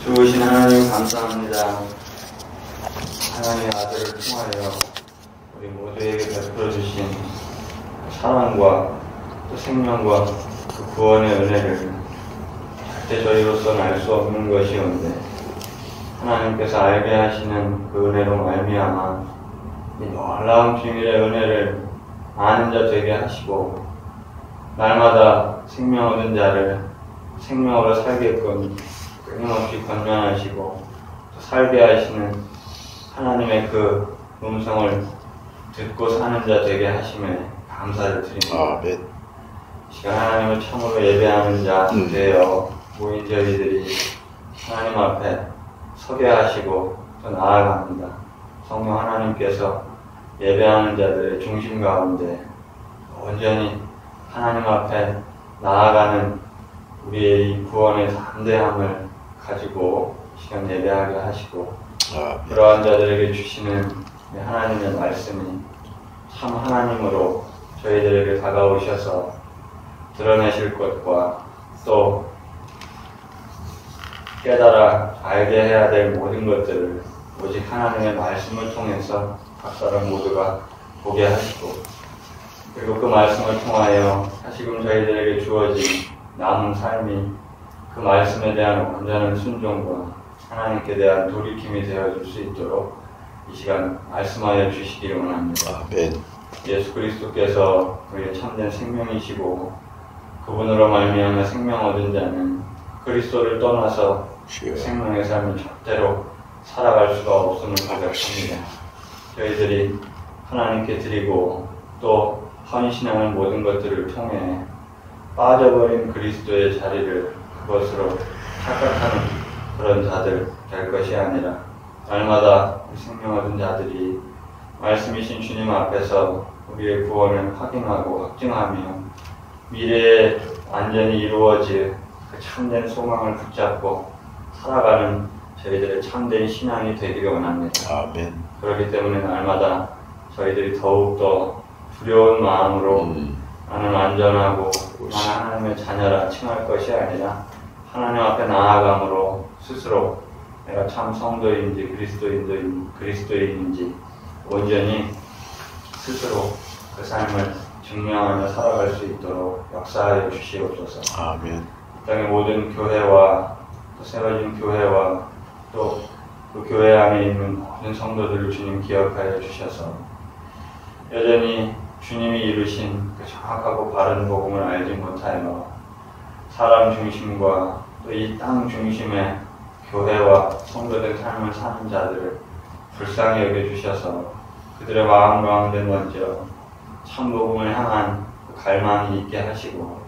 좋으신 하나님 감사합니다. 하나님의 아들을 통하여 우리 모두에게 베풀어 주신 사랑과 또 생명과 그 구원의 은혜를 절대 저희로서는 알 수 없는 것이온데 하나님께서 알게 하시는 그 은혜로 말미암아 이 놀라운 비밀의 은혜를 아는 자 되게 하시고 날마다 생명 얻은 자를 생명으로 살게끔 끊임없이 권면하시고 또 살게 하시는 하나님의 그 음성을 듣고 사는 자 되게 하심에 감사를 드립니다. 아멘. 시간 하나님을 참으로 예배하는 자 되어 모인 저희들이 하나님 앞에 서게 하시고 또 나아갑니다. 성령 하나님께서 예배하는 자들의 중심 가운데 온전히 하나님 앞에 나아가는 우리의 이 구원의 담대함을 가지고 시간 예배하게 하시고 그러한 자들에게 주시는 하나님의 말씀이 참 하나님으로 저희들에게 다가오셔서 드러내실 것과 또 깨달아 알게 해야 될 모든 것들을 오직 하나님의 말씀을 통해서 각 사람 모두가 보게 하시고 그리고 그 말씀을 통하여 다시금 저희들에게 주어진 남은 삶이 그 말씀에 대한 온전한 순종과 하나님께 대한 돌이킴이 되어줄 수 있도록 이 시간 말씀하여 주시기를 원합니다. 아멘. 예수 그리스도께서 우리의 참된 생명이시고 그분으로 말미암아 생명 얻은 자는 그리스도를 떠나서 생명의 삶을 절대로 살아갈 수가 없음을 고백합니다. 저희들이 하나님께 드리고 또 헌신하는 모든 것들을 통해 빠져버린 그리스도의 자리를 그것으로 착각하는 그런 자들 될 것이 아니라 날마다 생명 얻은 자들이 말씀이신 주님 앞에서 우리의 구원을 확인하고 확증하며 미래에 완전히 이루어질 그 참된 소망을 붙잡고 살아가는 저희들의 참된 신앙이 되기를 원합니다. 아멘. 그렇기 때문에 날마다 저희들이 더욱더 두려운 마음으로 나는 안전하고 나는 하나님의 자녀라 칭할 것이 아니라 하나님 앞에 나아감으로 스스로 내가 참 성도인지 그리스도인인지 온전히 스스로 그 삶을 증명하며 살아갈 수 있도록 역사하여 주시옵소서. 아멘. 이 땅의 모든 교회와 또 세워진 교회와 또 그 교회 안에 있는 모든 성도들을 주님 기억하여 주셔서 여전히 주님이 이루신 그 정확하고 바른 복음을 알지 못하여 사람 중심과 또 이 땅 중심의 교회와 성도된 삶을 사는 자들을 불쌍히 여겨주셔서 그들의 마음 가운데 먼저 참 복음을 향한 그 갈망이 있게 하시고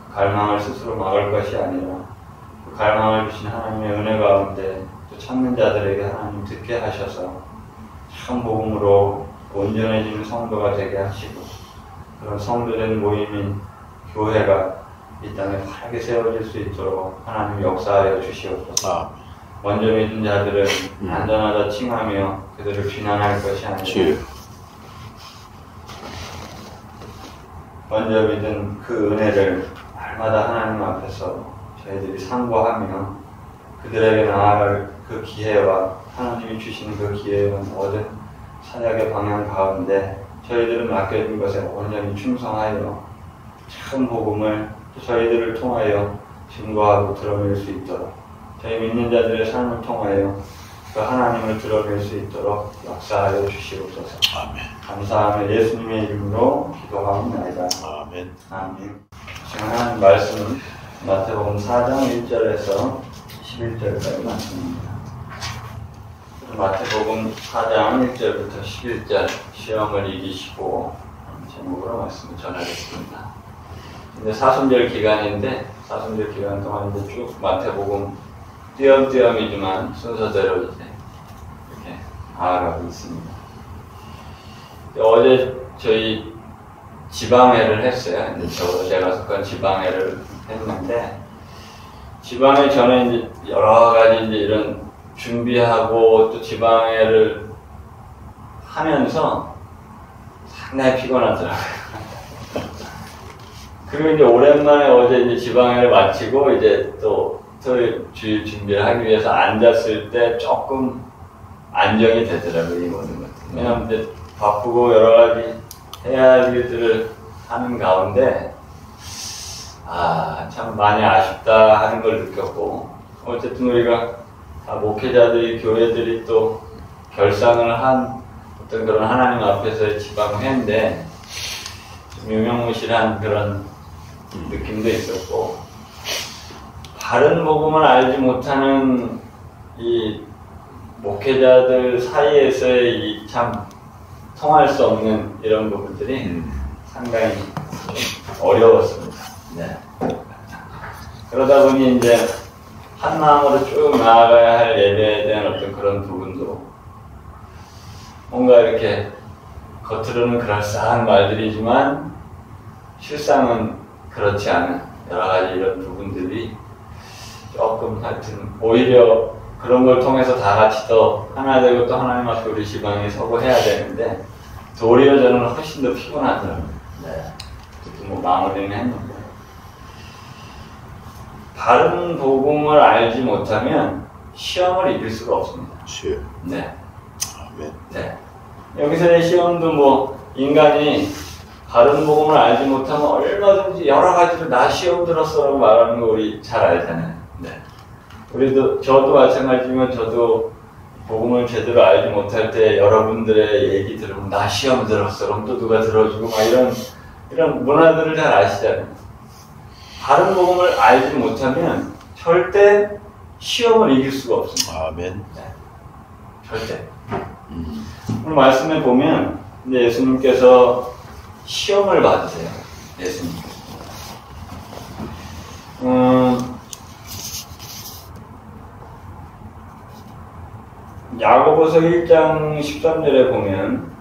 그 갈망을 스스로 막을 것이 아니라 그 갈망을 주신 하나님의 은혜 가운데 또 찾는 자들에게 하나님 듣게 하셔서 참 복음으로 온전해지는 성도가 되게 하시고 그런 성도된 모임인 교회가 이 땅에 바르게 세워질 수 있도록 하나님 역사하여 주시옵소서. 먼저 믿은 자들은 안전하다 칭하며 그들을 비난할 것이 아니라 먼저 믿은 그 은혜를 날마다 하나님 앞에서 저희들이 상고하며 그들에게 나아갈 그 기회와 하나님이 주시는 그 기회와 모든 사역의 방향 가운데 저희들은 맡겨진 것에 온전히 충성하여 참 복음을 저희들을 통하여 증거하고 드러낼 수 있도록 저희 믿는 자들의 삶을 통하여 그 하나님을 드러낼 수 있도록 역사하여 주시옵소서. 아멘. 감사하며 예수님의 이름으로 기도하옵나이다. 아멘. 아멘. 지금 하나님 말씀은 마태복음 4장 1절에서 11절까지 말씀입니다. 마태복음 4장 1절부터 11절 시험을 이기시고 제목으로 말씀을 전하겠습니다. 이제 사순절 기간인데 사순절 기간 동안 이제 쭉 마태복음 띄엄띄엄이지만 순서대로 이제 이렇게 나아가고 있습니다. 어제 저희 지방회를 했어요. 이제 제가 속한 지방회를 했는데 지방회 전에 이제 여러 가지 이제 이런 준비하고 또 지방회를 하면서 상당히 피곤하더라고요. 그리고 이제 오랜만에 어제 이제 지방회를 마치고 이제 또 주일 준비를 하기 위해서 앉았을 때 조금 안정이 되더라고요, 이 모든 것들. 왜냐면 이제 바쁘고 여러 가지 해야 할 일들을 하는 가운데, 참 많이 아쉽다 하는 걸 느꼈고, 어쨌든 우리가 목회자들이, 교회들이 또 결산을 한 어떤 그런 하나님 앞에서의 지방회인데, 좀 유명무실한 그런 느낌도 있었고, 바른 복음을 알지 못하는 이 목회자들 사이에서의 이 참 통할 수 없는 이런 부분들이 상당히 좀 어려웠습니다. 네. 그러다 보니 이제 한 마음으로 쭉 나아가야 할 예배에 대한 어떤 그런 부분도 뭔가 이렇게 겉으로는 그럴싸한 말들이지만 실상은 그렇지 않은 여러 가지 이런 부분들이 조금 하여튼 오히려 그런 걸 통해서 다 같이 더 하나 되고 또 하나님 앞에 우리 지방에 서고 해야 되는데 도리어 저는 훨씬 더 피곤하더라고요. 네. 뭐 마무리는 했는데 바른 복음을 알지 못하면 시험을 이길 수가 없습니다. 시험. 네. 아멘. 네. 여기서의 시험도 뭐 인간이 바른 복음을 알지 못하면 얼마든지 여러 가지로 나 시험 들었어라고 말하는 거 우리 잘 알잖아요. 네. 저도 마찬가지지만 저도 복음을 제대로 알지 못할 때 여러분들의 얘기 들으면 나 시험 들었어. 그럼 또 누가 들어주고 막 이런 문화들을 잘 아시잖아요. 바른 복음을 알지 못하면 절대 시험을 이길 수가 없습니다. 아멘. 네. 절대. 오늘 말씀에 보면 예수님께서 시험을 받으세요. 예수님. 야고보서 1장 13절에 보면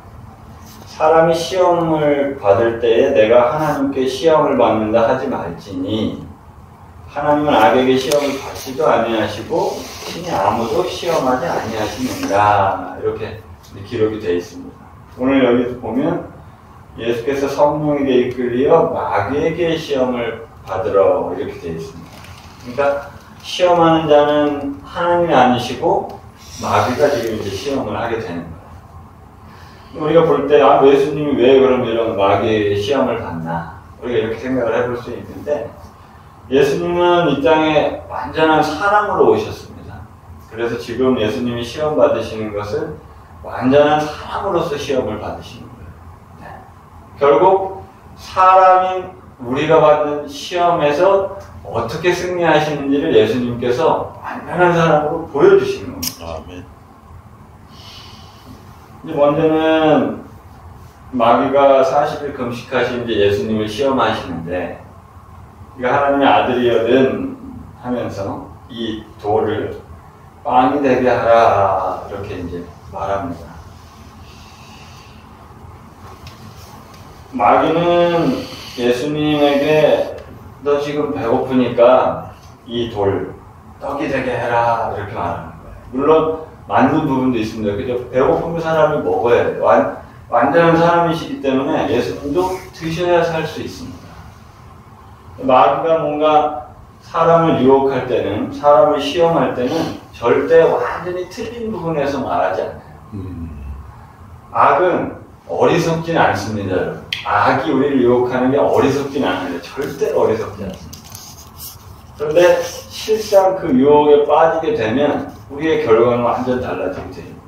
사람이 시험을 받을 때에 내가 하나님께 시험을 받는다 하지 말지니 하나님은 악에게 시험을 받지도 아니하시고 신이 아무도 시험하지 아니하시는가 이렇게 기록이 되어 있습니다. 오늘 여기서 보면 예수께서 성령에게 이끌려 마귀에게 시험을 받으러 이렇게 되어 있습니다. 그러니까 시험하는 자는 하나님이 아니시고 마귀가 지금 이제 시험을 하게 되는 거예요. 우리가 볼 때 예수님이 왜 그럼 이런 마귀의 시험을 받나 우리가 이렇게 생각을 해볼 수 있는데 예수님은 이 땅에 완전한 사람으로 오셨습니다. 그래서 지금 예수님이 시험 받으시는 것은 완전한 사람으로서 시험을 받으시는 거예요. 네. 결국 사람인 우리가 받는 시험에서 어떻게 승리하시는지를 예수님께서 완전한 사람으로 보여주시는 겁니다. 아멘. 이제 먼저는 마귀가 40일 금식하신 이제 예수님을 시험하시는데 네가 하나님의 아들이거든 하면서 이 돌을 빵이 되게 하라 이렇게 이제 말합니다. 마귀는 예수님에게 너 지금 배고프니까 이 돌 떡이 되게 해라 이렇게 말하는 거예요. 물론 맞는 부분도 있습니다. 그죠? 배고프면 사람이 먹어야 돼요. 완전한 사람이시기 때문에 예수님도 드셔야 살 수 있습니다. 마귀가 뭔가 사람을 유혹할 때는, 사람을 시험할 때는 절대 완전히 틀린 부분에서 말하지 않아요. 악은 어리석진 않습니다, 여러분. 악이 우리를 유혹하는 게 어리석진 않아요. 절대 어리석지 않습니다. 그런데 실상 그 유혹에 빠지게 되면 우리의 결과는 완전 달라지게 됩니다.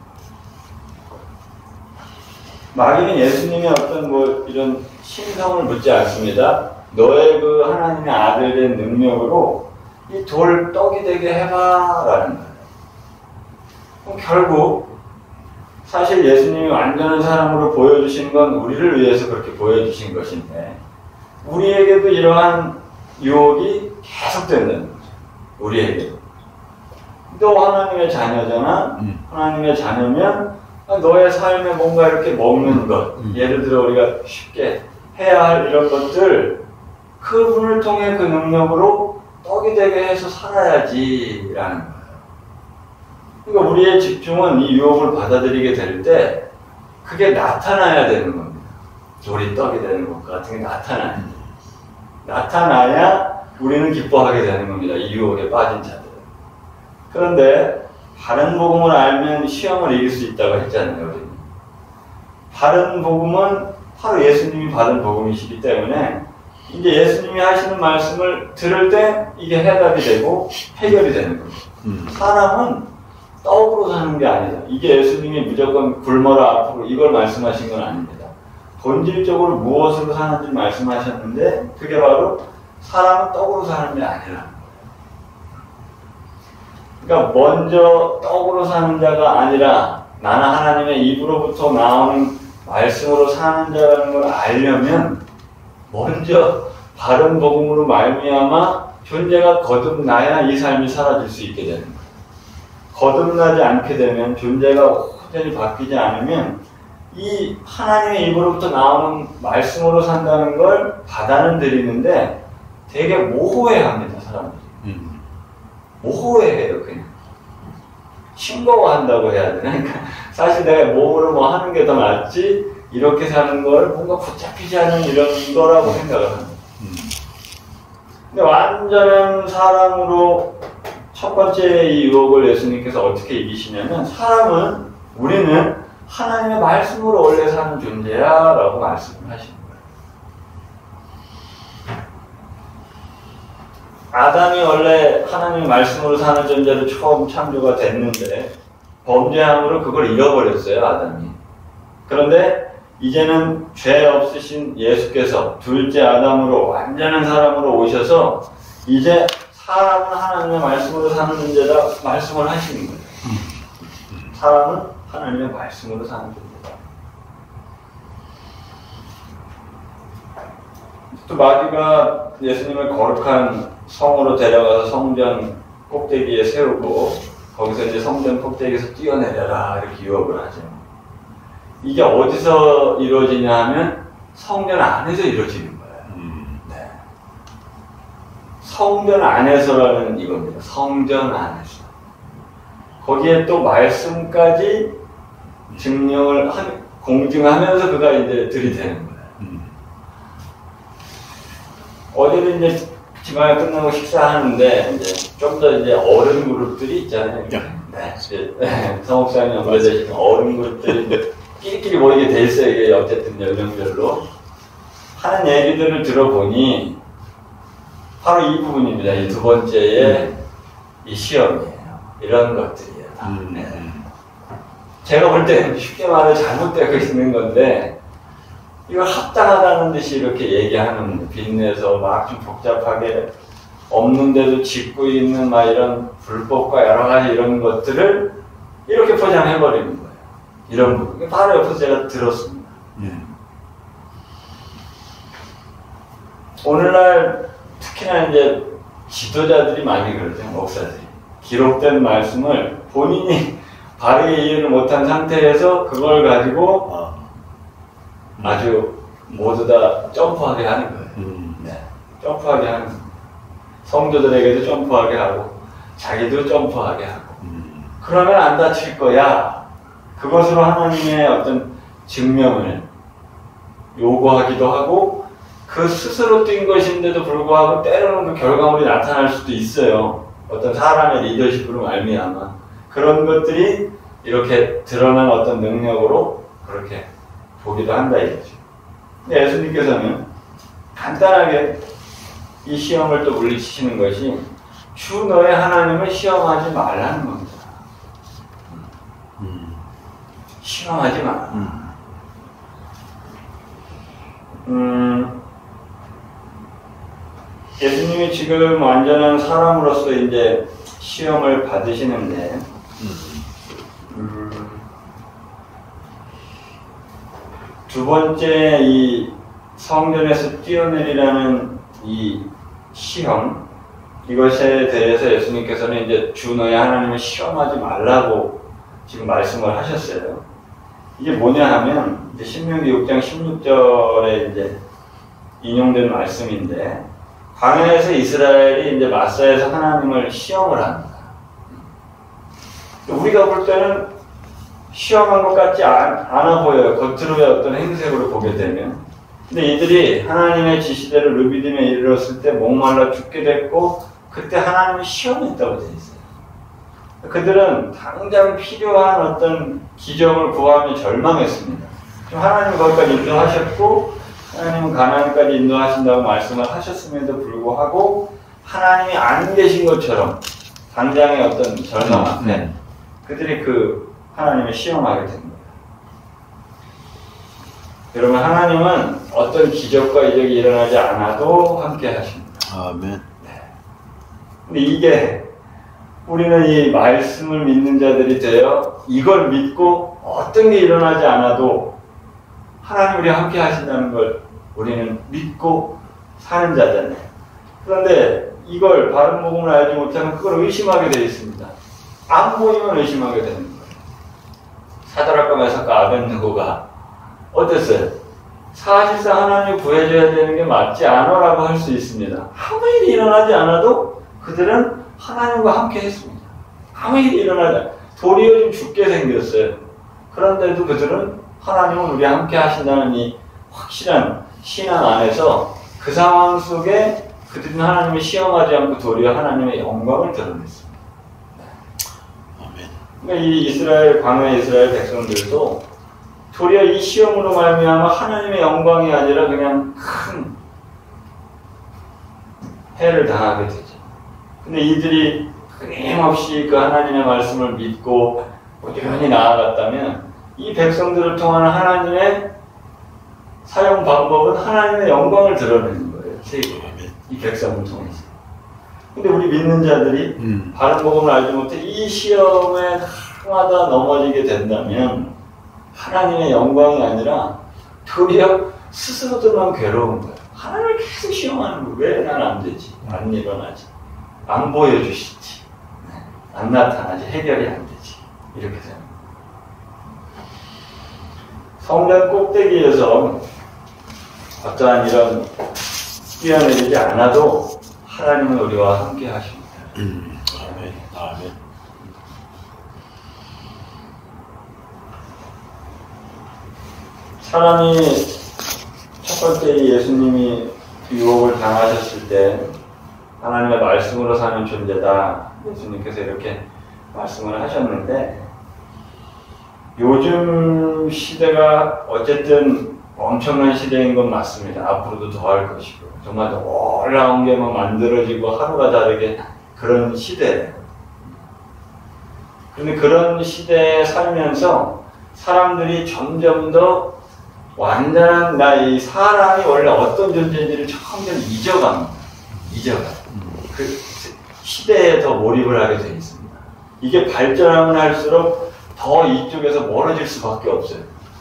마귀는 예수님의 어떤 이런 신성을 묻지 않습니다. 너의 그 하나님의 아들 된 능력으로 이 돌 떡이 되게 해봐라는 거예요. 그럼 결국 사실 예수님이 완전한 사람으로 보여주신 건 우리를 위해서 그렇게 보여주신 것인데 우리에게도 이러한 유혹이 계속된다는 거죠. 우리에게도. 또 하나님의 자녀잖아. 하나님의 자녀면 너의 삶에 뭔가 이렇게 먹는 것, 예를 들어 우리가 쉽게 해야 할 이런 것들 그분을 통해 그 능력으로 떡이 되게 해서 살아야지라는 거예요. 그러니까 우리의 집중은 이 유혹을 받아들이게 될 때 그게 나타나야 되는 겁니다. 돌이 떡이 되는 것 같은 게 나타나야 돼요. 나타나야 우리는 기뻐하게 되는 겁니다. 이 유혹에 빠진 자들. 그런데 바른 복음을 알면 시험을 이길 수 있다고 했잖아요. 우리. 바른 복음은 바로 예수님이 받은 복음이시기 때문에 이제 예수님이 하시는 말씀을 들을 때 이게 해답이 되고 해결이 되는 겁니다. 사람은 떡으로 사는 게 아니다. 이게 예수님이 무조건 굶어라 아프고 이걸 말씀하신 건 아닙니다. 본질적으로 무엇으로 사는지 말씀하셨는데 그게 바로 사람은 떡으로 사는 게 아니라. 그러니까 먼저 떡으로 사는 자가 아니라 나는 하나님의 입으로부터 나오는 말씀으로 사는 자라는 걸 알려면 먼저 바른 복음으로 말미암아 존재가 거듭나야 이 삶이 사라질 수 있게 되는 거예요. 거듭나지 않게 되면 존재가 완전히 바뀌지 않으면 이 하나님의 입으로부터 나오는 말씀으로 산다는 걸 받아는 드리는데 되게 모호해합니다, 사람들이. 모호해해요, 그냥. 싱거워한다고 해야 되나? 그러니까 사실 내가 몸으로 뭐 하는 게 더 낫지 이렇게 사는 걸 뭔가 붙잡히지 않은 이런 거라고 생각을 합니다. 근데 완전한 사람으로 첫 번째 이 유혹을 예수님께서 어떻게 이기시냐면 사람은 우리는 하나님의 말씀으로 원래 사는 존재야 라고 말씀을 하시는 거예요. 아담이 원래 하나님의 말씀으로 사는 존재로 처음 창조가 됐는데 범죄함으로 그걸 잃어버렸어요, 아담이. 그런데 이제는 죄 없으신 예수께서 둘째 아담으로 완전한 사람으로 오셔서 이제 사람은 하나님의 말씀으로 사는 존재다 말씀을 하시는 거예요. 사람은 하나님의 말씀으로 사는 존재다. 또 마귀가 예수님을 거룩한 성으로 데려가서 성전 꼭대기에 세우고 거기서 이제 성전 꼭대기에서 뛰어내려라 이렇게 유혹을 하죠. 이게 어디서 이루어지냐 하면 성전 안에서 이루어지는 거예요. 네. 성전 안에서라는 이겁니다. 성전 안에서. 거기에 또 말씀까지 증명을 공증하면서 그가 이제 들이대는 거예요. 어제도 이제 주말 끝나고 식사하는데 이제 좀 더 이제 어른 그룹들이 있잖아요. 네. 성목사님 연결되시는 어른 그룹들이 끼리끼리 모이게 돼 있어요. 이게 어쨌든 연령별로 하는 얘기들을 들어보니 바로 이 부분입니다. 이 두 번째의 이 시험이에요. 이런 것들이에요. 네. 제가 볼 때는 쉽게 말해 잘못되고 있는 건데 이걸 합당하다는 듯이 이렇게 얘기하는 빚내서 막 좀 복잡하게 없는데도 짓고 있는 막 이런 불법과 여러 가지 이런 것들을 이렇게 포장해버리는 거예요. 이런 부분. 바로 옆에서 제가 들었습니다. 오늘날 특히나 이제 지도자들이 많이 그러죠. 목사들이. 기록된 말씀을 본인이 바르게 이해를 못한 상태에서 그걸 가지고 아주 모두 다 점프하게 하는 거예요. 네. 점프하게 하는 거예요. 성도들에게도 점프하게 하고 자기도 점프하게 하고 그러면 안 다칠 거야. 그것으로 하나님의 어떤 증명을 요구하기도 하고 그 스스로 뛴 것인데도 불구하고 때로는 그 결과물이 나타날 수도 있어요. 어떤 사람의 리더십으로 말미암아 그런 것들이 이렇게 드러난 어떤 능력으로 그렇게 보기도 한다 이거죠. 근데 예수님께서는 간단하게 이 시험을 또 물리치시는 것이 주 너의 하나님을 시험하지 말라는 겁니다. 시험하지 마라. 예수님이 지금 완전한 사람으로서 이제 시험을 받으시는데 두 번째 이 성전에서 뛰어내리라는 이 시험 이것에 대해서 예수님께서는 이제 주 너의 하나님을 시험하지 말라고 지금 말씀을 하셨어요. 이게 뭐냐 하면 이제 신명기 6장 16절에 이제 인용된 말씀인데 광야에서 이스라엘이 이제 마사에서 하나님을 시험을 합니다. 우리가 볼 때는 시험한 것 같지 않아 보여요. 겉으로의 어떤 행색으로 보게 되면. 근데 이들이 하나님의 지시대로 르비딤에 이르렀을 때 목말라 죽게 됐고 그때 하나님이 시험했다고 되어 있어요. 그들은 당장 필요한 어떤 기적을 구하며 절망했습니다. 하나님은 거기까지 인도하셨고 하나님은 가나안까지 인도하신다고 말씀을 하셨음에도 불구하고 하나님이 안 계신 것처럼 당장의 어떤 절망 앞에 그들이 그 하나님을 시험하게 된 거예요. 여러분, 하나님은 어떤 기적과 이적이 일어나지 않아도 함께 하십니다. 아멘. 네. 근데 이게 우리는 이 말씀을 믿는 자들이 되어 이걸 믿고 어떤 게 일어나지 않아도 하나님 우리와 함께 하신다는 걸 우리는 믿고 사는 자잖아요. 그런데 이걸 바른 복음을 알지 못하면 그걸 의심하게 되어 있습니다. 안 보이면 의심하게 되는 거예요. 사드락과 메삭과 아벳느고가 어땠어요? 사실상 하나님을 구해줘야 되는 게 맞지 않아라고 할 수 있습니다. 아무 일이 일어나지 않아도 그들은 하나님과 함께 했습니다. 아무 일이 일어나지 않아도 도리어 좀 죽게 생겼어요. 그런데도 그들은 하나님은 우리와 함께 하신다는 이 확실한 신앙 안에서 그 상황 속에 그들은 하나님을 시험하지 않고 도리어 하나님의 영광을 드러냈습니다. 그러니까 이 이스라엘 광야 이스라엘 백성들도 도리어 이 시험으로 말미암아 하나님의 영광이 아니라 그냥 큰 해를 당하게 되죠. 근데 이들이 끊임없이 그 하나님의 말씀을 믿고 꾸준히 나아갔다면 이 백성들을 통한 하나님의 사용 방법은 하나님의 영광을 드러내는 거예요. 이 백성을 통해서. 근데 우리 믿는 자들이 바른 복음을 알지 못해 이 시험에 하나마다 넘어지게 된다면 하나님의 영광이 아니라 도리어 스스로들만 괴로운 거예요. 하나님을 계속 시험하는 거예요. 왜 난 안 되지? 안 일어나지? 안 보여주시지? 안 나타나지? 해결이 안 되지? 이렇게 됩니다. 성전 꼭대기에서 어떠한 이런 뛰어내리지 않아도 하나님은 우리와 함께 하십니다. 아멘. 아멘. 사람이 첫 번째 예수님이 유혹을 당하셨을 때 하나님의 말씀으로 사는 존재다. 예수님께서 이렇게 말씀을 하셨는데 요즘 시대가 어쨌든 엄청난 시대인 건 맞습니다. 앞으로도 더 할 것이고 정말 놀라운 게 막 만들어지고 하루가 다르게 그런 시대예요. 그런데 그런 시대에 살면서 사람들이 점점 더 완전한 나의 사람이 원래 어떤 존재인지를 점점 잊어갑니다. 그 시대에 더 몰입을 하게 되어 있습니다. 이게 발전하면 할수록 더 이쪽에서 멀어질 수밖에 없어요.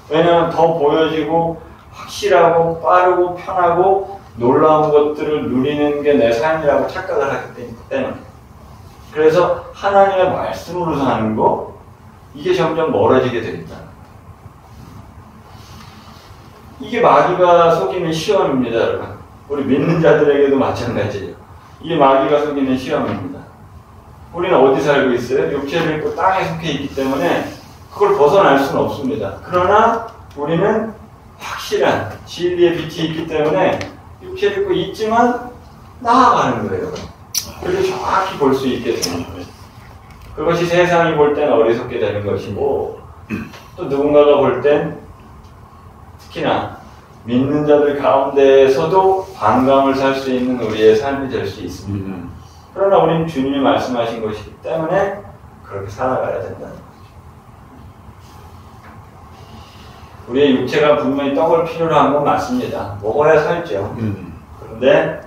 왜냐하면 더 보여지고 확실하고 빠르고 편하고 놀라운 것들을 누리는 게 내 삶이라고 착각을 하기 때문에. 그래서 하나님의 말씀으로 사는 거, 이게 점점 멀어지게 됩니다. 이게 마귀가 속이는 시험입니다, 여러분. 우리 믿는 자들에게도 마찬가지예요. 이게 마귀가 속이는 시험입니다. 우리는 어디 살고 있어요? 육체를 입고 땅에 속해 있기 때문에 그걸 벗어날 수는 없습니다. 그러나 우리는 확실한 진리의 빛이 있기 때문에 육체를 입고 있지만 나아가는 거예요. 그래서 정확히 볼 수 있게 됩니다. 그것이 세상이 볼 땐 어리석게 되는 것이고 또 누군가가 볼 땐 특히나 믿는 자들 가운데에서도 반감을 살 수 있는 우리의 삶이 될 수 있습니다. 그러나 우리는 주님이 말씀하신 것이기 때문에 그렇게 살아가야 된다는 거죠. 우리의 육체가 분명히 떡을 필요로 한 건 맞습니다. 먹어야 살죠. 그런데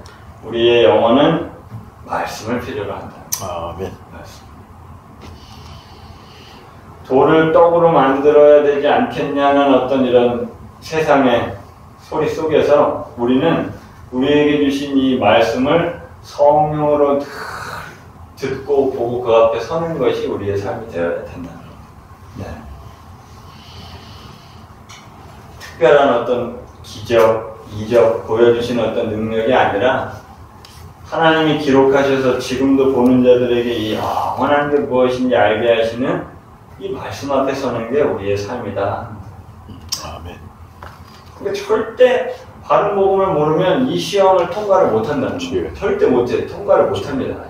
우리의 영혼은 말씀을 필요로 한다. 아멘. 돌을 떡으로 만들어야 되지 않겠냐는 어떤 이런 세상의 소리 속에서 우리는 우리에게 주신 이 말씀을 성령으로 듣고 보고 그 앞에 서는 것이 우리의 삶이 되어야 된다는 겁니다. 네. 특별한 어떤 기적, 이적, 보여주시는 어떤 능력이 아니라 하나님이 기록하셔서 지금도 보는 자들에게 이 영원한 게 무엇인지 알게 하시는 이 말씀 앞에 서는 게 우리의 삶이다. 아멘. 그러니까 절대 바른 복음을 모르면 이 시험을 통과를 못한다는 거예요. 절대 못해요. 통과를 못합니다.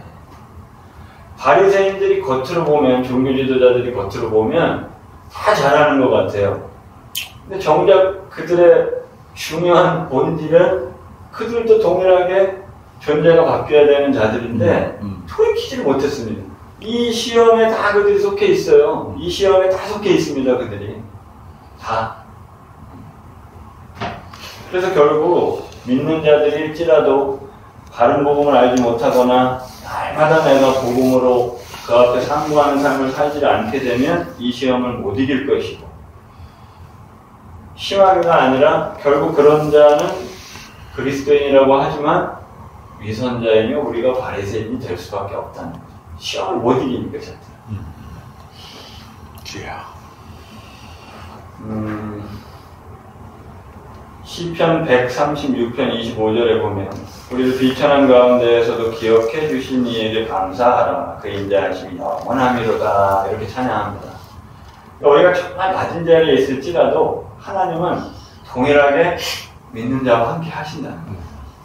바리새인들이 겉으로 보면, 종교 지도자들이 겉으로 보면 다 잘하는 것 같아요. 근데 정작 그들의 중요한 본질은 그들도 동일하게 존재가 바뀌어야 되는 자들인데 돌이키지를 못했습니다. 이 시험에 다 그들이 속해 있어요. 이 시험에 다 속해 있습니다. 그들이 다. 그래서 결국 믿는 자들일지라도 바른 복음을 알지 못하거나 날마다 내가 복음으로 그 앞에 상고하는 삶을 살지 않게 되면 이 시험을 못 이길 것이고, 심하게가 아니라 결국 그런 자는 그리스도인이라고 하지만 위선자이며 우리가 바리새인이 될 수밖에 없다는 거죠. 시험을 못 이기니까 자들. 시편 136편 25절에 보면 우리를 비천한 가운데에서도 기억해 주신 이에게 감사하라. 그 인자하심이 영원하미로다. 이렇게 찬양합니다. 우리가 정말 낮은 자리에 있을지라도 하나님은 동일하게 믿는 자와 함께 하신다는 거예요.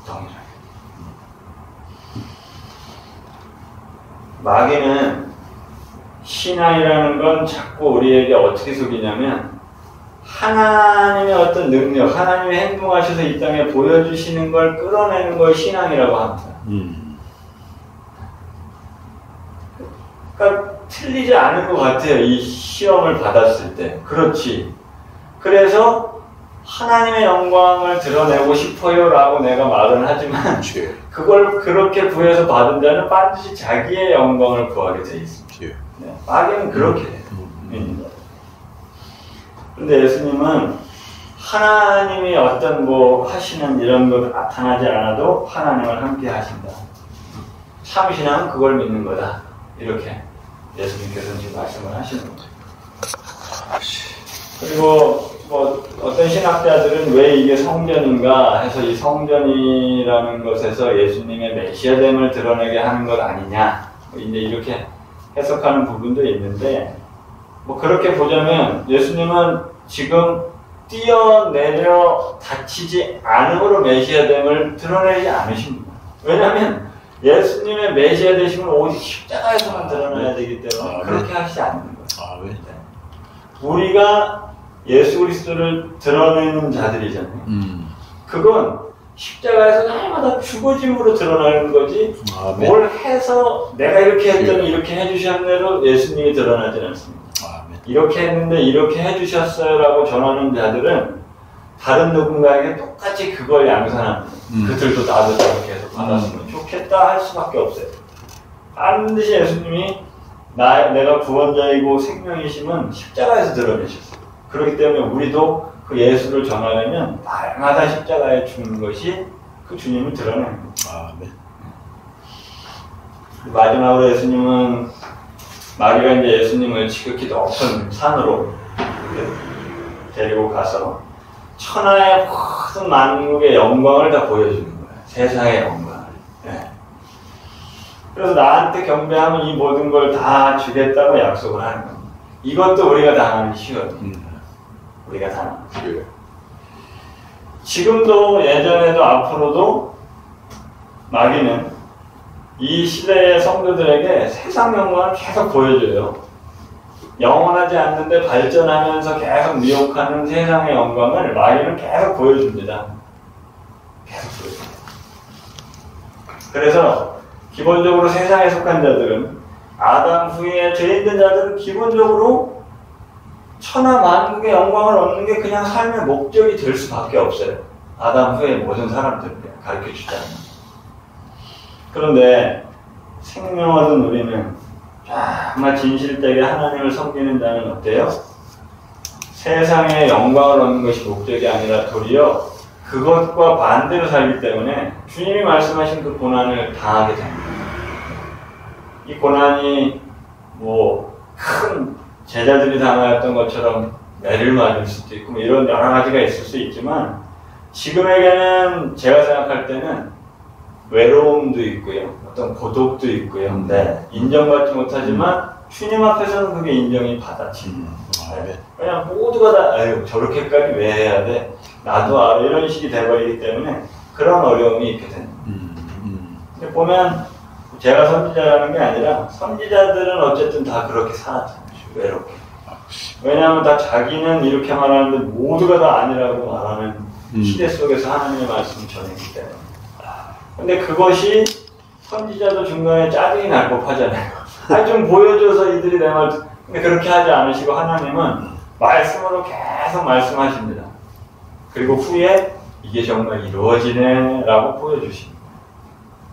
동일하게. 마귀는 신앙이라는 건 자꾸 우리에게 어떻게 속이냐면 하나님의 어떤 능력, 하나님의 행동하셔서 이 땅에 보여주시는 걸 끌어내는 걸 신앙이라고 합니다. 그러니까 틀리지 않은 것 같아요. 이 시험을 받았을 때. 그렇지. 그래서 하나님의 영광을 드러내고 싶어요 라고 내가 말은 하지만 그걸 그렇게 구해서 받은 자는 반드시 자기의 영광을 구하게 돼 있습니다. 네. 마귀는 그렇게 해요. 근데 예수님은 하나님이 어떤 뭐 하시는 이런 것 나타나지 않아도 하나님을 함께 하신다. 참신앙은 그걸 믿는 거다. 이렇게 예수님께서는 지금 말씀을 하시는 거죠. 그리고 뭐 어떤 신학자들은 왜 이게 성전인가 해서 이 성전이라는 것에서 예수님의 메시아됨을 드러내게 하는 것 아니냐. 이제 이렇게 해석하는 부분도 있는데, 뭐 그렇게 보자면 예수님은 지금 뛰어내려 다치지 않음으로 메시아됨을 드러내지 않으십니다. 왜냐하면 예수님의 메시아 되심은 오직 십자가에서만 드러나야 되기 때문에 그렇게 하시지 않는 거예요. 우리가 예수 그리스도를 드러내는 자들이잖아요. 그건 십자가에서 날마다 죽어짐으로 드러나는 거지, 뭘 해서 내가 이렇게 했더니 이렇게 해주셨네로 예수님이 드러나지 않습니다. 이렇게 했는데 이렇게 해주셨어요 라고 전하는 자들은 다른 누군가에게 똑같이 그걸 양산합니다. 그들도 나도 저렇게 해서 받았으면 좋겠다 할 수밖에 없어요. 반드시 예수님이 내가 구원자이고 생명이심은 십자가에서 드러내셨어요. 그렇기 때문에 우리도 그 예수를 전하려면 날마다 십자가에 죽는 것이 그 주님을 드러내는 거예요. 마지막으로 예수님은 마귀가 이제 예수님을 지극히 높은 산으로 데리고 가서 천하의 모든 만국의 영광을 다 보여주는 거예요. 세상의 영광을. 네. 그래서 나한테 경배하면 이 모든 걸 다 주겠다고 약속을 하는 겁니다. 이것도 우리가 당하는 시험입니다. 우리가 당하는 시험. 지금도 예전에도 앞으로도 마귀는 이 시대의 성도들에게 세상 영광을 계속 보여줘요. 영원하지 않는데 발전하면서 계속 미혹하는 세상의 영광을 마귀는 계속 보여줍니다. 계속 보여줍니다. 그래서 기본적으로 세상에 속한 자들은, 아담 후에 죄인된 자들은 기본적으로 천하 만국의 영광을 얻는 게 그냥 삶의 목적이 될 수밖에 없어요. 아담 후에 모든 사람들을 가르쳐주지 않는. 그런데 생명 얻은 우리는 정말 진실되게 하나님을 섬기는 자는 어때요? 세상의 영광을 얻는 것이 목적이 아니라 도리어 그것과 반대로 살기 때문에 주님이 말씀하신 그 고난을 당하게 됩니다. 이 고난이 뭐 큰 제자들이 당하였던 것처럼 매를 맞을 수도 있고 뭐 이런 여러 가지가 있을 수 있지만, 지금에게는 제가 생각할 때는 외로움도 있고요, 어떤 고독도 있고요. 네, 인정받지 못하지만 주님 앞에서는 그게 인정이 받아집니다. 네. 그냥 모두가 다 아유 저렇게까지 왜 해야 돼? 나도 알아. 이런 식이 돼버리기 때문에 그런 어려움이 있게 됩니다. 근데 보면 제가 선지자라는 게 아니라 선지자들은 어쨌든 다 그렇게 살았잖아요. 외롭게. 왜냐하면 다 자기는 이렇게 말하는데 모두가 다 아니라고 말하는 시대 속에서 하나님의 말씀을 전했기 때문에. 근데 그것이 선지자도 중간에 짜증이 날 법하잖아요. 아니 좀 보여줘서 이들이 내 말. 근데 그렇게 하지 않으시고 하나님은 말씀으로 계속 말씀하십니다. 그리고 후에 이게 정말 이루어지네 라고 보여주십니다.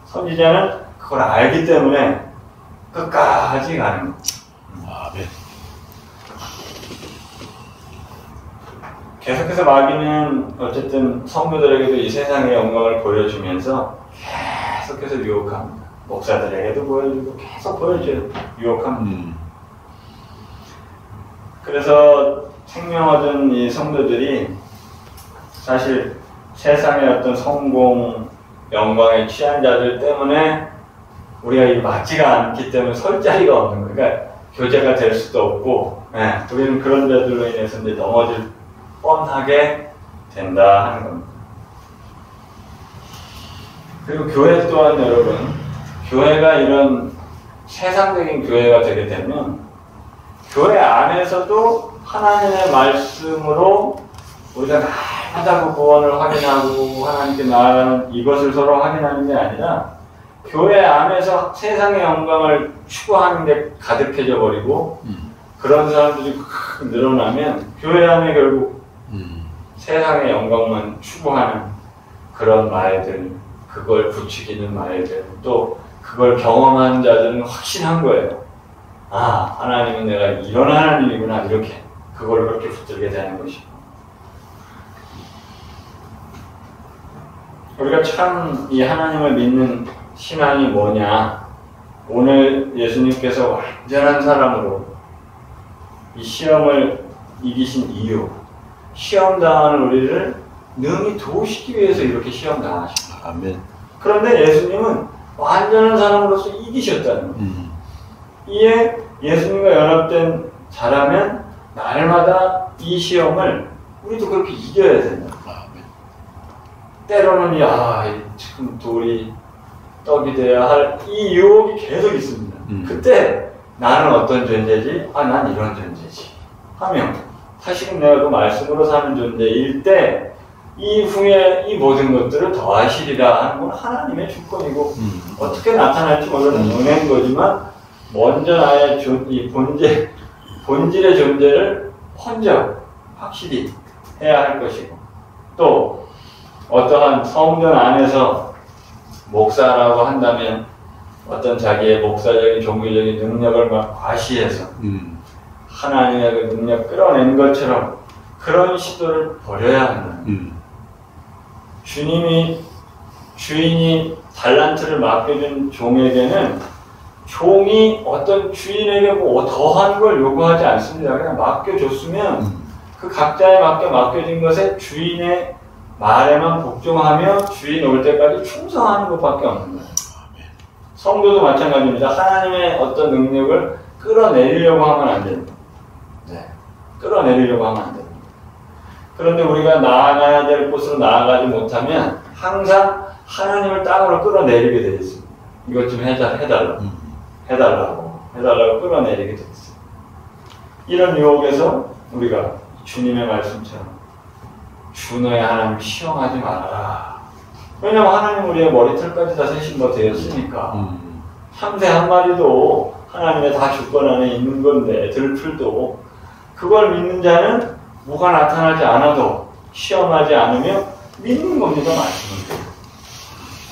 선지자는 그걸 알기 때문에 끝까지 가는 겁니다. 아멘. 계속해서 마귀는 어쨌든 성도들에게도 이 세상의 영광을 보여주면서 계속해서 유혹합니다. 목사들에게도 보여주고 계속 보여줘요. 유혹합니다. 그래서 생명 얻은 이 성도들이 사실 세상의 어떤 성공, 영광에 취한 자들 때문에 우리가 이 맞지가 않기 때문에 설 자리가 없는 거예요. 그러니까 교제가 될 수도 없고, 우리는 그런 자들로 인해서 이제 넘어질 뻔하게 된다 하는 겁니다. 그리고 교회 또한 여러분, 교회가 이런 세상적인 교회가 되게 되면 교회 안에서도 하나님의 말씀으로 우리가 날마다 그 구원을 확인하고 하나님께 나아가는 이것을 서로 확인하는 게 아니라 교회 안에서 세상의 영광을 추구하는 게 가득해져 버리고 그런 사람들이 늘어나면 교회 안에 결국 세상의 영광만 추구하는 그런 말들, 그걸 부추기는 말들, 또 그걸 경험한 자들은 확신한 거예요. 아, 하나님은 내가 이런 하나님이구나, 이렇게. 그걸 그렇게 붙들게 되는 것이고. 우리가 참 이 하나님을 믿는 신앙이 뭐냐. 오늘 예수님께서 완전한 사람으로 이 시험을 이기신 이유, 시험 당하는 우리를 능히 도우시기 위해서 이렇게 시험 당하십니다. 아멘. 그런데 예수님은 완전한 사람으로서 이기셨다는 거예요. 이에 예수님과 연합된 자라면 날마다 이 시험을 우리도 그렇게 이겨야 된다. 아멘. 때로는 지금 돌이 떡이 돼야 할 이 유혹이 계속 있습니다. 그때 나는 어떤 존재지? 난 이런 존재지. 하며 사실은 내가 그 말씀으로 사는 존재일 때 이후에 이 모든 것들을 더하시리라 하는 건 하나님의 주권이고 어떻게 나타날지 모르는 은혜인 거지만 먼저 나의 이 본질의 존재를 먼저 확실히 해야 할 것이고 또 어떠한 성전 안에서 목사라고 한다면 어떤 자기의 목사적인 종교적인 능력을 막 과시해서 하나님의 그 능력 끌어낸 것처럼 그런 시도를 버려야 한다. 주인이 달란트를 맡겨준 종에게는 종이 어떤 주인에게 뭐 더한 걸 요구하지 않습니다. 그냥 맡겨줬으면 그 각자에 맡겨진 것에 주인의 말에만 복종하며 주인 올 때까지 충성하는 것밖에 없는 거예요. 성도도 마찬가지입니다. 하나님의 어떤 능력을 끌어내리려고 하면 안 됩니다. 끌어내리려고 하면 안 됩니다. 그런데 우리가 나아가야 될 곳으로 나아가지 못하면 항상 하나님을 땅으로 끌어내리게 되어 있습니다. 이것 좀 해달라고 끌어내리게 되어 있습니다. 이런 유혹에서 우리가 주님의 말씀처럼 주 너의 하나님 시험하지 말아라. 왜냐하면 하나님 우리의 머리털까지 다 세신 거 되었으니까 참새 한 마리도 하나님의 다 주권 안에 있는 건데 들풀도 그걸 믿는 자는 뭐가 나타나지 않아도 시험하지 않으며 믿는 겁니다. 말씀을.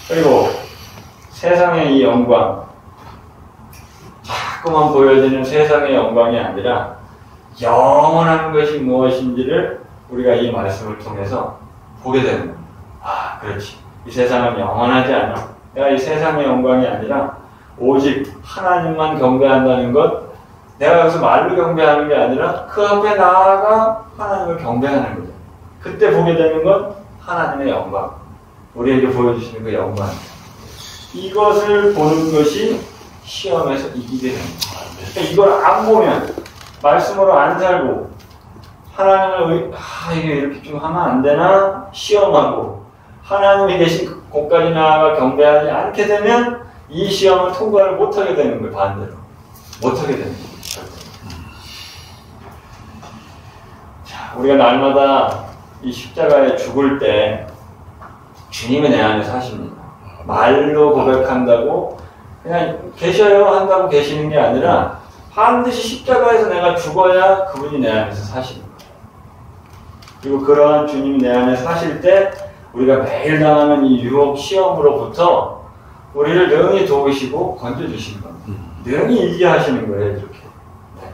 그리고 세상의 이 영광 자꾸만 보여지는 세상의 영광이 아니라 영원한 것이 무엇인지를 우리가 이 말씀을 통해서 보게 되는 겁니다. 그렇지. 이 세상은 영원하지 않아. 내가 이 세상의 영광이 아니라 오직 하나님만 경배한다는 것, 내가 여기서 말로 경배하는 게 아니라 그 앞에 나아가 하나님을 경배하는 거죠. 그때 보게 되는 건 하나님의 영광, 우리에게 보여주시는 그 영광. 이것을 보는 것이 시험에서 이기게 됩니다. 그러니까 이걸 안 보면, 말씀으로 안 살고 하나님을 이게 이렇게 좀 하면 안 되나 시험하고 하나님이 계신 곳까지 나아가 경배하지 않게 되면 이 시험을 통과를 못하게 되는 거예요. 반대로 못하게 되는 거예요. 자, 우리가 날마다 이 십자가에 죽을 때 주님이 내 안에 사십니다. 말로 고백한다고 그냥 계셔요 한다고 계시는 게 아니라 반드시 십자가에서 내가 죽어야 그분이 내 안에서 사시는 거예요. 그리고 그러한 주님이 내 안에 사실 때 우리가 매일 당하는 이 유혹 시험으로부터 우리를 능히 도우시고 건져주시는 겁니다. 능히 이기게 하시는 거예요. 이렇게. 네.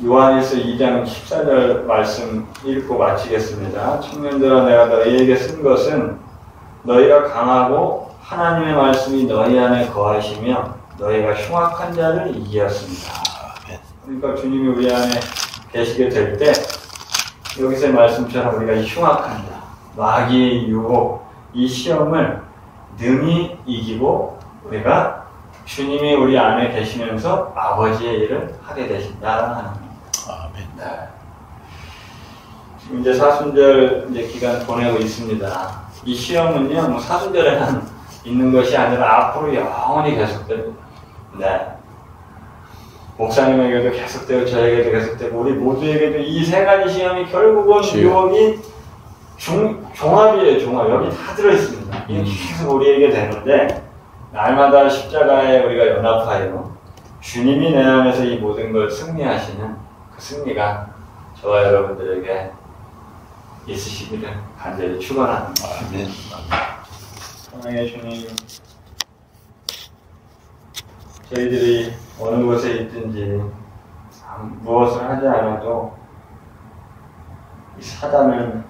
요한일서 2장 14절 말씀 읽고 마치겠습니다. 청년들아 내가 너희에게 쓴 것은 너희가 강하고 하나님의 말씀이 너희 안에 거하시며 너희가 흉악한 자를 이기었습니다. 그러니까 주님이 우리 안에 계시게 될 때 여기서의 말씀처럼 우리가 이 흉악한 자, 마귀의 유혹, 이 시험을 능히 이기고 우리가 주님이 우리 안에 계시면서 아버지의 일을 하게 되신다 하는 겁니다. 아멘. 네. 지금 이제 사순절 이제 기간 보내고 있습니다. 이 시험은요, 뭐 사순절에만 있는 것이 아니라 앞으로 영원히 계속됩니다. 네. 목사님에게도 계속되고 저에게도 계속되고 우리 모두에게도 이 세 가지 시험이 결국은 유혹이 종합이에요. 종합. 여기 다 들어있습니다. 이게 계속 우리에게 되는데 날마다 십자가에 우리가 연합하여 주님이 내 안에서 이 모든 걸 승리하시는 그 승리가 저와 여러분들에게 있으시기를 간절히 축원합니다. 아멘. 사랑의 주님, 저희들이 어느 곳에 있든지 무엇을 하지 않아도 이 사단은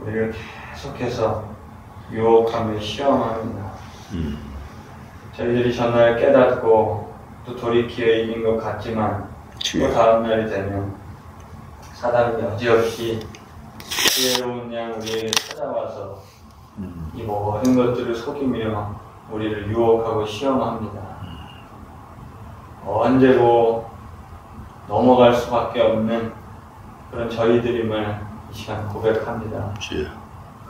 우리를 계속해서 유혹하며 시험합니다. 저희들이 전날 깨닫고 또 돌이키어 이긴 것 같지만 또 다음날이 되면 사단이 여지없이 지혜로운 양 우리에게 찾아와서 이 모든 것들을 속이며 우리를 유혹하고 시험합니다. 언제고 넘어갈 수밖에 없는 그런 저희들임을 이 시간 고백합니다.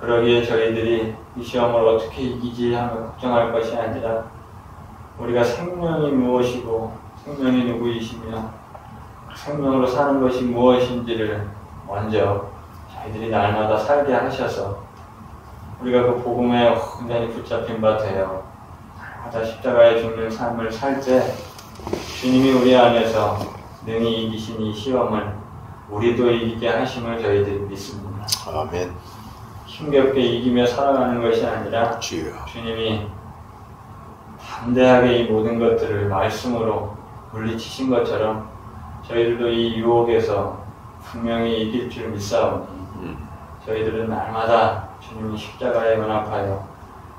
그러기에 저희들이 이 시험을 어떻게 이기지 하며 걱정할 것이 아니라 우리가 생명이 무엇이고 생명이 누구이시며 생명으로 사는 것이 무엇인지를 먼저 저희들이 날마다 살게 하셔서 우리가 그 복음에 완전히 붙잡힌 바 되어 날마다 십자가에 죽는 삶을 살 때 주님이 우리 안에서 능히 이기신 이 시험을 우리도 이기게 하심을 저희들이 믿습니다. 아멘. 힘겹게 이기며 살아가는 것이 아니라 주님이 담대하게 이 모든 것들을 말씀으로 물리치신 것처럼 저희들도 이 유혹에서 분명히 이길 줄 믿사오니 저희들은 날마다 주님이 십자가에 연합하여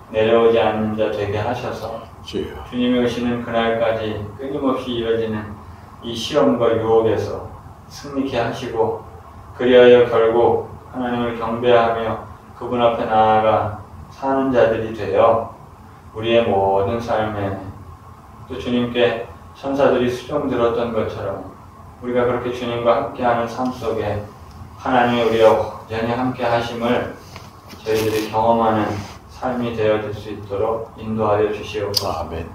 내려오지 않는 자 되게 하셔서 주님이 오시는 그날까지 끊임없이 이뤄지는 이 시험과 유혹에서 승리케 하시고 그리하여 결국 하나님을 경배하며 그분 앞에 나아가 사는 자들이 되어 우리의 모든 삶에 또 주님께 천사들이 수종 들었던 것처럼 우리가 그렇게 주님과 함께하는 삶 속에 하나님이 우리와 온전히 함께 하심을 저희들이 경험하는 삶이 되어질 수 있도록 인도하여 주시옵소서. 아멘.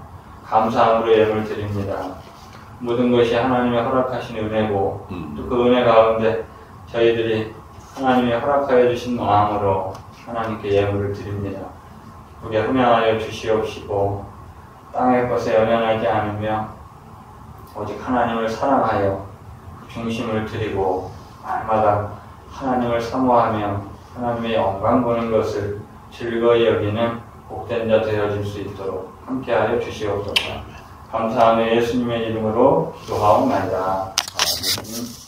감사함으로 예물을 드립니다. 모든 것이 하나님의 허락하신 은혜고 또 그 은혜 가운데 저희들이 하나님이 허락하여 주신 마음으로 하나님께 예물을 드립니다. 우리 흠양하여 주시옵시고 땅의 것에 연연하지 않으며 오직 하나님을 사랑하여 그 중심을 드리고 날마다 하나님을 사모하며 하나님의 영광 보는 것을 즐거이 여기는 복된 자 되어질 수 있도록 함께하여 주시옵소서. 감사하며 예수님의 이름으로 기도하옵나이다. 아멘.